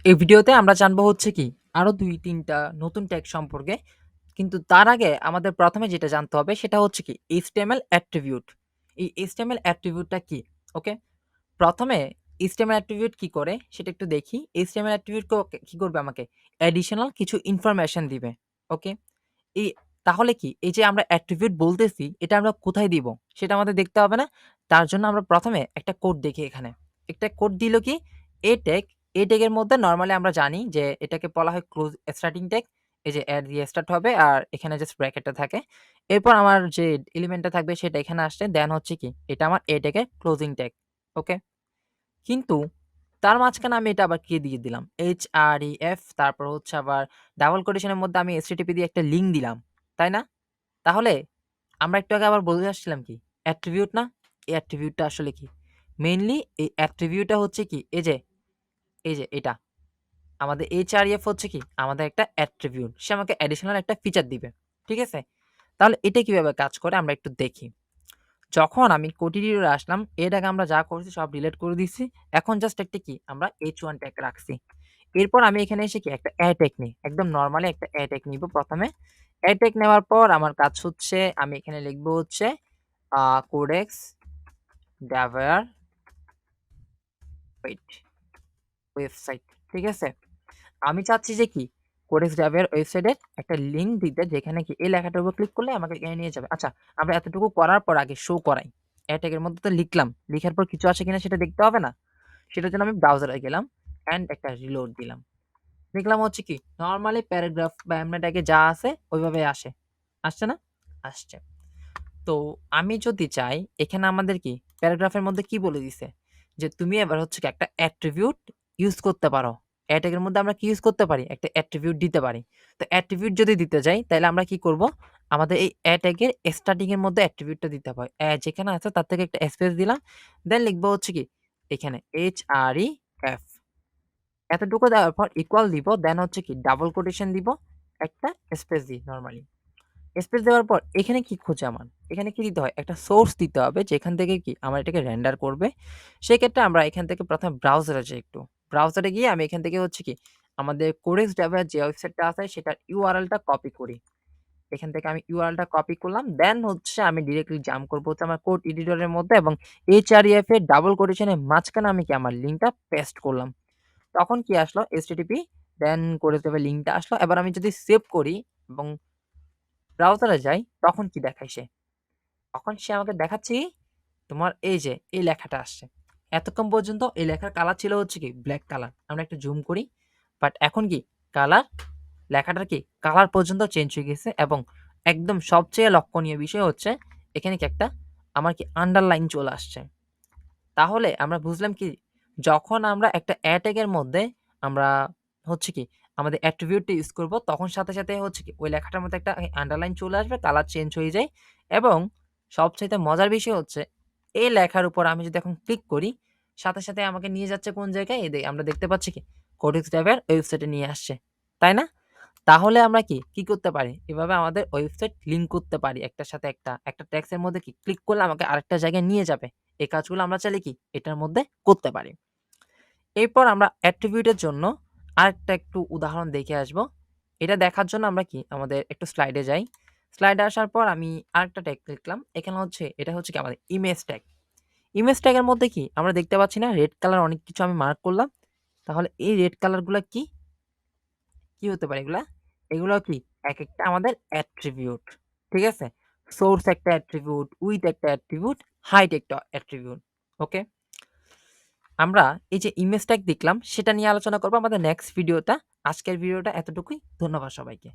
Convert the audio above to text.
এই ভিডিওতে আমরা জানবো হচ্ছে কি আরো ২-৩ টা নতুন ট্যাগ সম্পর্কে। কিন্তু তার আগে আমাদের ১ম এ যেটা জানতে হবে সেটা হচ্ছে কি HTML অ্যাট্রিবিউট। এই HTML অ্যাট্রিবিউটটা কি? ওকে? ১ম এ HTML অ্যাট্রিবিউট কি করে সেটা একটু দেখি। HTML অ্যাট্রিবিউট কি করবে আমাকে? অ্যাডিশনাল কিছু ইনফরমেশন দিবে। ওকে? এই তাহলে কি এই যে আমরা অ্যাট্রিবিউট বলতেছি এটা আমরা কোথায় দিব? সেটা আমাদের দেখতে হবে না? তার জন্য আমরা ১ম এ একটা কোড দেখি এখানে। একটা কোড দিল কি a ট্যাগ, a ট্যাগের মধ্যে নরমালি আমরা জানি যে এটাকে বলা হয় ক্লোজ স্টার্টিং ট্যাগ। এই যে অ্যাট দিয়ে স্টার্ট হবে আর এখানে জাস্ট ব্র্যাকেটটা থাকে। এরপর আমার যে এলিমেন্টটা থাকবে সেটা এখানে আসছে। দেন হচ্ছে কি এটা আমার a ট্যাগের ক্লোজিং ট্যাগ। ওকে? কিন্তু তার মাঝখানে আমি এটা আবার কি দিয়ে দিলাম? href তারপর হচ্ছে আবার ডাবল কোটেশনের মধ্যে আমি http দিয়ে একটা লিঙ্ক দিলাম। তাই না? তাহলে আমরা একটু আগে আবার বলে আসছিলাম কি? অ্যাট্রিবিউট না? এই অ্যাট্রিবিউটটা আসলে কি? মেইনলি এই অ্যাট্রিবিউটটা হচ্ছে কি? এই যে এটা। আমাদের href হচ্ছে কি? আমাদের একটা অ্যাট্রিবিউট। সে আমাকে অ্যাডিশনাল একটা ফিচার দিবে। ঠিক আছে? তাহলে এটা কিভাবে কাজ করে আমরা একটু দেখি। যখন আমি কোড এডিটরে আসলাম, এর আগে আমরা যা করছি সব ডিলিট করে দিছি। এখন জাস্ট একটা কি আমরা h1 ট্যাগ রাখছি। এরপর আমি এখানে এসে কি একটা অ্যাড ট্যাগ নিই। একদম নরমালি একটা অ্যাড ট্যাগ নিবো ১ম এ। অ্যাড ট্যাগ নেওয়ার পর আমার কাজ হচ্ছে আমি এখানে লিখবো হচ্ছে আ Codex Devware ওয়েট ওয়েবসাইট। ঠিক আছে? আমি চাচ্ছি যে কি Codex Devware ওয়েবসাইটের একটা লিঙ্ক দিতে যেখানে কি এই লেখাটার উপর ক্লিক করলে আমাকে এখানে নিয়ে যাবে। আচ্ছা, আমরা এতটুকু করার পর আগে শো করাই। অ্যাড ট্যাগের মধ্যে তো লিখলাম। লিখার পর কিছু আসে কিনা সেটা দেখতে হবে না? সেটার জন্য আমি ব্রাউজারে গেলাম অ্যান্ড একটা রিলোড দিলাম। দেখলাম হচ্ছে কি নরমালি প্যারাগ্রাফ বা এমনি ট্যাগে যা আছে ওইভাবে আসে। আসছে না? আসছে। তো আমি যদি চাই এখানে আমাদের কি প্যারাগ্রাফের মধ্যে কি বলে দিছে? যে তুমি এবার হচ্ছে কি একটা অ্যাট্রিবিউট ইউজ করতে পারো। অ্যাড ট্যাগের মধ্যে আমরা কি ইউজ করতে পারি? একটা অ্যাট্রিবিউট দিতে পারি। তো অ্যাট্রিবিউট যদি দিতে যাই তাইলে আমরা কি করব? আমাদের এই অ্যাড ট্যাগের স্টার্টিং এর মধ্যে অ্যাট্রিবিউটটা দিতে হবে। যেখানে আছে তার থেকে একটা স্পেস দিলাম। দেন লিখবো হচ্ছে কি এখানে href এতটুকু দেওয়ার পর ইকুয়াল দিব। দেন হচ্ছে কি ডাবল কোটেশন দিব। একটা স্পেস দিই নরমালি। স্পেস দেওয়ার পর এখানে কি খোঁজে আমার? এখানে কি দিতে হয়? একটা সোর্স দিতে হবে যেখান থেকে কি আমার এটাকে রেন্ডার করবে। সেক্ষেত্রে আমরা এখান থেকে ১ম এ ব্রাউজারে যাই একটু। ব্রাউজারে গিয়ে আমি এখান থেকে হচ্ছে কি আমাদের Codex Devware যে ওয়েবসাইটটা আছে সেটার URL টা কপি করি। এখান থেকে আমি URL টা কপি করলাম। দেন হচ্ছে আমি ডিরেক্টলি জাম্প করব হচ্ছে আমার কোড এডিটরের মধ্যে এবং href এর ডাবল কোটেশন এর মাঝখানে আমি কি আমার লিঙ্কটা পেস্ট করলাম। তখন কি আসলো? http দেন Codex Devware লিঙ্কটা আসলো। এবার আমি যদি সেভ করি এবং ব্রাউজারে যাই তখন কি দেখায় সে? তখন সে আমাকে দেখাচ্ছে কি? তোমার এই যে এই লেখাটা আসছে। এতক্ষণ পর্যন্ত এই লেখার কালার ছিল হচ্ছে কি ব্লাক কালার। আমরা একটু জুম করি। বাট এখন কি কালার লেখাটার কি কালার পর্যন্ত চেঞ্জ হয়ে গেছে এবং একদম সবচেয়ে লক্ষণীয় বিষয় হচ্ছে এখানে কি একটা আমার কি আন্ডারলাইন চলে আসছে। তাহলে আমরা বুঝলাম কি যখন আমরা একটা ট্যাগ এর মধ্যে আমরা হচ্ছে কি আমাদের অ্যাট্রিবিউট টা ইউজ করব তখন সাথে হচ্ছে কি ওই লেখাটার মধ্যে একটা আন্ডারলাইন চলে আসবে, কালার চেঞ্জ হয়ে যায় এবং সবচাইতে মজার বিষয় হচ্ছে এই লেখার উপর আমি যদি এখন ক্লিক করি সাথে আমাকে নিয়ে যাচ্ছে কোন জায়গায়? আমরা দেখতে পাচ্ছি কি কোডেক্স ড্রাইভার ওয়েবসাইটে নিয়ে আসছে। তাই না? তাহলে আমরা কি করতে পারি? এভাবে আমাদের ওয়েবসাইট লিঙ্ক করতে পারি একটার সাথে একটা ট্যাগস এর মধ্যে কি ক্লিক করলে আমাকে আরেকটা জায়গায় নিয়ে যাবে। এই কাজগুলো আমরা চাইলে কি এটার মধ্যে করতে পারি। এরপর আমরা অ্যাট্রিবিউট এর জন্য আরেকটা একটু উদাহরণ দেখে আসবো। এটা দেখার জন্য আমরা কি আমাদের একটু স্লাইডে যাই। স্লাইডে আসার পর আমি আরেকটা ট্যাগ লিখলাম। এখানে হচ্ছে এটা হচ্ছে কি আমাদের ইমেজ ট্যাগ। ইমেজ ট্যাগ এর মধ্যে কি আমরা দেখতে পাচ্ছি না রেড কালার অনেক কিছু আমি মার্ক করলাম। তাহলে এই রেড কালার গুলা কি হতে পারে এগুলা? এগুলো কি একেকটা আমাদের অ্যাট্রিবিউট। ঠিক আছে? সোর্স একটা অ্যাট্রিবিউট, উইথ একটা অ্যাট্রিবিউট, হাইট একটা অ্যাট্রিবিউট। ওকে? আমরা এই যে ইমেজ ট্যাগ দেখলাম সেটা নিয়ে আলোচনা করব আমাদের নেক্সট ভিডিওটা। আজকের ভিডিওটা এতটুকুই। ধন্যবাদ সবাইকে।